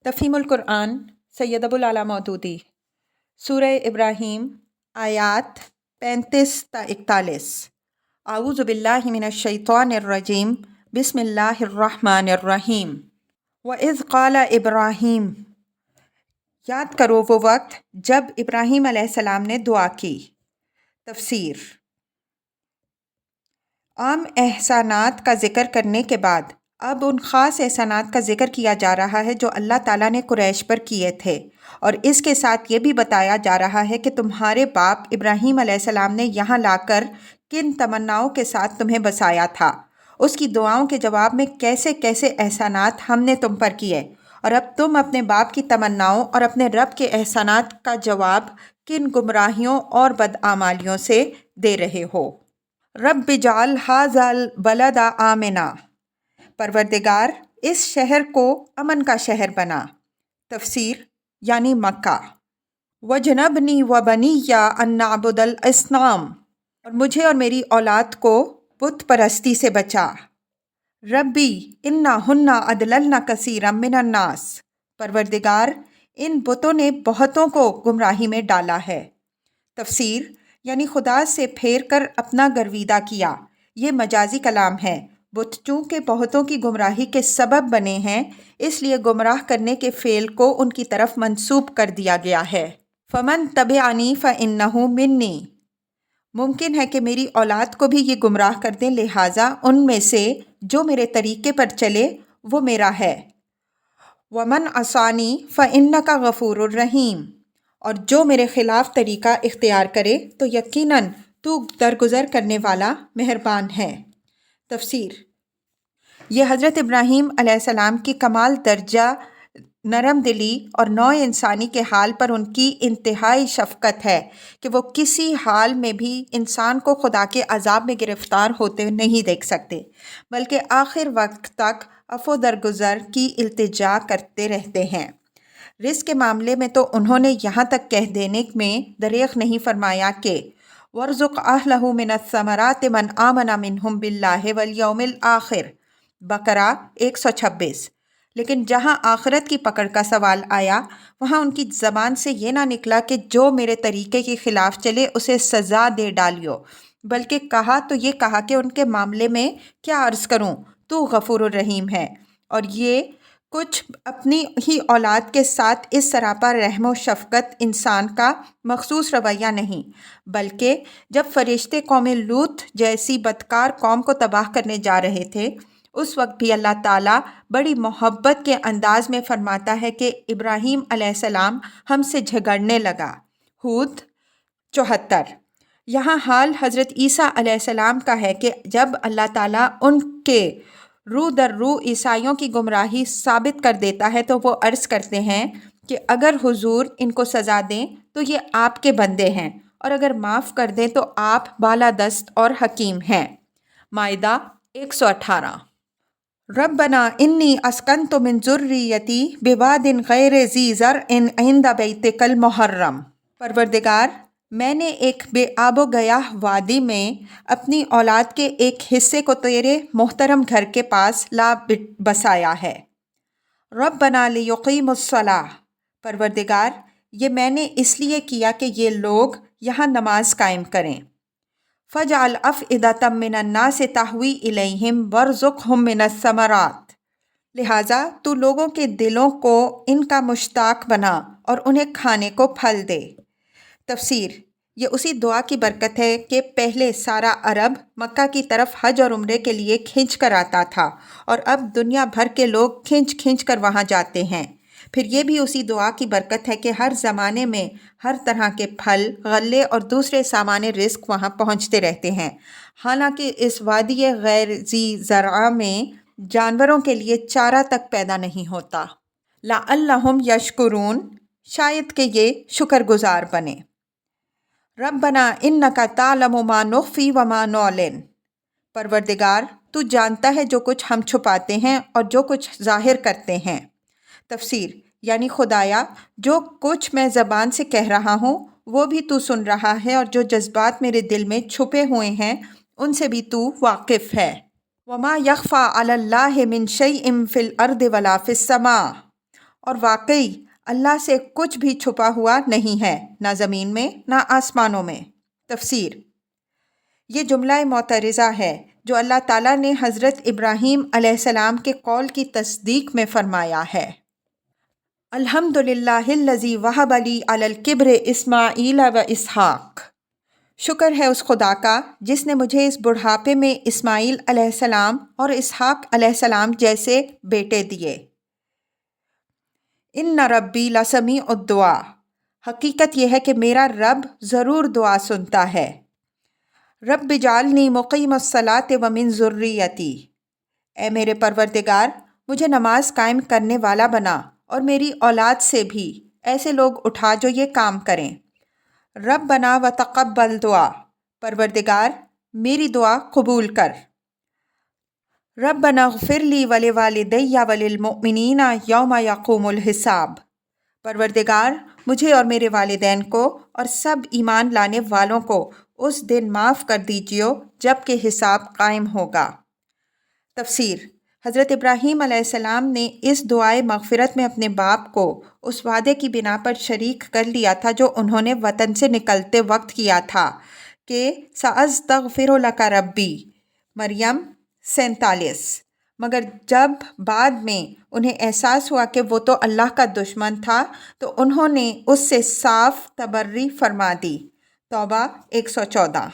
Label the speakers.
Speaker 1: تفہیم القرآن سید ابو العلا مودودی سورہ ابراہیم آیات 35 تا 41۔ اعوذ باللہ من الشیطان الرجیم بسم اللہ الرحمن الرحیم۔ وَإِذْ قَالَ ابراہیم، یاد کرو وہ وقت جب ابراہیم علیہ السلام نے دعا کی۔ تفسیر۔ عام احسانات کا ذکر کرنے کے بعد اب ان خاص احسانات کا ذکر کیا جا رہا ہے جو اللہ تعالیٰ نے قریش پر کیے تھے، اور اس کے ساتھ یہ بھی بتایا جا رہا ہے کہ تمہارے باپ ابراہیم علیہ السلام نے یہاں لا کر کن تمناؤں کے ساتھ تمہیں بسایا تھا، اس کی دعاؤں کے جواب میں کیسے کیسے احسانات ہم نے تم پر کیے، اور اب تم اپنے باپ کی تمناؤں اور اپنے رب کے احسانات کا جواب کن گمراہیوں اور بدعمالیوں سے دے رہے ہو۔ رب اجعل ھذا البلد آمنا، پروردگار اس شہر کو امن کا شہر بنا۔ تفسیر یعنی مکہ۔ وجنبنی وبنی ان نعبد الاصنام، اور مجھے اور میری اولاد کو بت پرستی سے بچا۔ ربی انہن اضللن کثیرا من الناس، پروردگار ان بتوں نے بہتوں کو گمراہی میں ڈالا ہے۔ تفسیر یعنی خدا سے پھیر کر اپنا گرویدہ کیا، یہ مجازی کلام ہے۔ بت چونکہ بہتوں کی گمراہی کے سبب بنے ہیں، اس لیے گمراہ کرنے کے فعل کو ان کی طرف منسوب کر دیا گیا ہے۔ فمن تبعنی فانہ منی، ممکن ہے کہ میری اولاد کو بھی یہ گمراہ کر دیں، لہٰذا ان میں سے جو میرے طریقے پر چلے وہ میرا ہے۔ ومن عصانی فانک غفور الرحیم، اور جو میرے خلاف طریقہ اختیار کرے تو یقیناً تو درگزر کرنے والا مہربان ہے۔ تفسیر یہ حضرت ابراہیم علیہ السلام کی کمال درجہ نرم دلی اور نوع انسانی کے حال پر ان کی انتہائی شفقت ہے کہ وہ کسی حال میں بھی انسان کو خدا کے عذاب میں گرفتار ہوتے نہیں دیکھ سکتے، بلکہ آخر وقت تک عفو درگزر کی التجا کرتے رہتے ہیں۔ رزق کے معاملے میں تو انہوں نے یہاں تک کہہ دینے میں دریغ نہیں فرمایا کہ وَارْزُقْ أَهْلَهُ مِنَ الثَّمَرَاتِ مَنْ آمَنَ مِنْهُمْ بِاللَّهِ وَالْيَوْمِ الْآخِرِ، بقرہ 126۔ لیکن جہاں آخرت کی پکڑ کا سوال آیا وہاں ان کی زبان سے یہ نہ نکلا کہ جو میرے طریقے کے خلاف چلے اسے سزا دے ڈالیو، بلکہ کہا تو یہ کہا کہ ان کے معاملے میں کیا عرض کروں، تو غفور الرحیم ہے۔ اور یہ کچھ اپنی ہی اولاد کے ساتھ اس سراپا رحم و شفقت انسان کا مخصوص رویہ نہیں، بلکہ جب فرشتے قوم لوط جیسی بدکار قوم کو تباہ کرنے جا رہے تھے اس وقت بھی اللہ تعالیٰ بڑی محبت کے انداز میں فرماتا ہے کہ ابراہیم علیہ السلام ہم سے جھگڑنے لگا۔ ہود 74۔ یہاں حال حضرت عیسیٰ علیہ السلام کا ہے کہ جب اللہ تعالیٰ ان کے رو در رو عیسائیوں کی گمراہی ثابت کر دیتا ہے تو وہ عرض کرتے ہیں کہ اگر حضور ان کو سزا دیں تو یہ آپ کے بندے ہیں، اور اگر معاف کر دیں تو آپ بالادست اور حکیم ہیں۔ مائدہ 118۔ ربنا انی اسکنت من ذریتی بواد غیر ذی زرع عند بیتک المحرم، پروردگار میں نے ایک بے آب و گیاہ وادی میں اپنی اولاد کے ایک حصے کو تیرے محترم گھر کے پاس لا بسایا ہے۔ ربنا لیقیموا الصلاۃ، پروردگار یہ میں نے اس لیے کیا کہ یہ لوگ یہاں نماز قائم کریں۔ فَاجْعَلْ أَفْئِدَةً مِّنَ النَّاسِ تَهْوِي إِلَيْهِمْ وَارْزُقْهُم مِّنَ الثَّمَرَاتِ، لہٰذا تو لوگوں کے دلوں کو ان کا مشتاق بنا اور انہیں کھانے کو پھل دے۔ تفسیر یہ اسی دعا کی برکت ہے کہ پہلے سارا عرب مکہ کی طرف حج اور عمرے کے لیے کھنچ کر آتا تھا، اور اب دنیا بھر کے لوگ کھنچ کھنچ کر وہاں جاتے ہیں۔ پھر یہ بھی اسی دعا کی برکت ہے کہ ہر زمانے میں ہر طرح کے پھل، غلے اور دوسرے سامان رزق وہاں پہنچتے رہتے ہیں، حالانکہ اس وادی غیر ذی زرع میں جانوروں کے لیے چارہ تک پیدا نہیں ہوتا۔ لعلہم یشکرون، شاید کہ یہ شکر گزار بنے۔ ربنا انک تعلم ما نخفی وما نعلن، پروردگار تو جانتا ہے جو کچھ ہم چھپاتے ہیں اور جو کچھ ظاہر کرتے ہیں۔ تفسیر یعنی خدایا جو کچھ میں زبان سے کہہ رہا ہوں وہ بھی تو سن رہا ہے، اور جو جذبات میرے دل میں چھپے ہوئے ہیں ان سے بھی تو واقف ہے۔ وما یخفی علی اللہ من شیء فی الارض ولا فی السماء، اور واقعی اللہ سے کچھ بھی چھپا ہوا نہیں ہے، نہ زمین میں نہ آسمانوں میں۔ تفسیر: یہ جملہ معترضہ ہے جو اللہ تعالیٰ نے حضرت ابراہیم علیہ السلام کے قول کی تصدیق میں فرمایا ہے۔ الحمدللہ الذی وہب لی علی الکبر اسماعیل و اسحاق۔ شکر ہے اس خدا کا جس نے مجھے اس بڑھاپے میں اسماعیل علیہ السلام اور اسحاق علیہ السلام جیسے بیٹے دیے۔ ان ربی لسمیع الدعاء۔ حقیقت یہ ہے کہ میرا رب ضرور دعا سنتا ہے۔ رب اجعلنی مقیم الصلاۃ ومن ذریتی۔ اے میرے پروردگار، مجھے نماز قائم کرنے والا بنا اور میری اولاد سے بھی ایسے لوگ اٹھا جو یہ کام کریں۔ ربنا وتقبل دعا۔ پروردگار میری دعا قبول کر۔ ربنا اغفر لی ولوالدی وللمؤمنین یوم یقوم الحساب۔ پروردگار مجھے اور میرے والدین کو اور سب ایمان لانے والوں کو اس دن معاف کر دیجیو جب کہ حساب قائم ہوگا۔ تفسیر: حضرت ابراہیم علیہ السلام نے اس دعائے مغفرت میں اپنے باپ کو اس وعدے کی بنا پر شریک کر لیا تھا جو انہوں نے وطن سے نکلتے وقت کیا تھا کہ سأستغفر لک ربی، مریم 47۔ مگر جب بعد میں انہیں احساس ہوا کہ وہ تو اللہ کا دشمن تھا تو انہوں نے اس سے صاف تبرئہ فرما دی۔ توبہ 114۔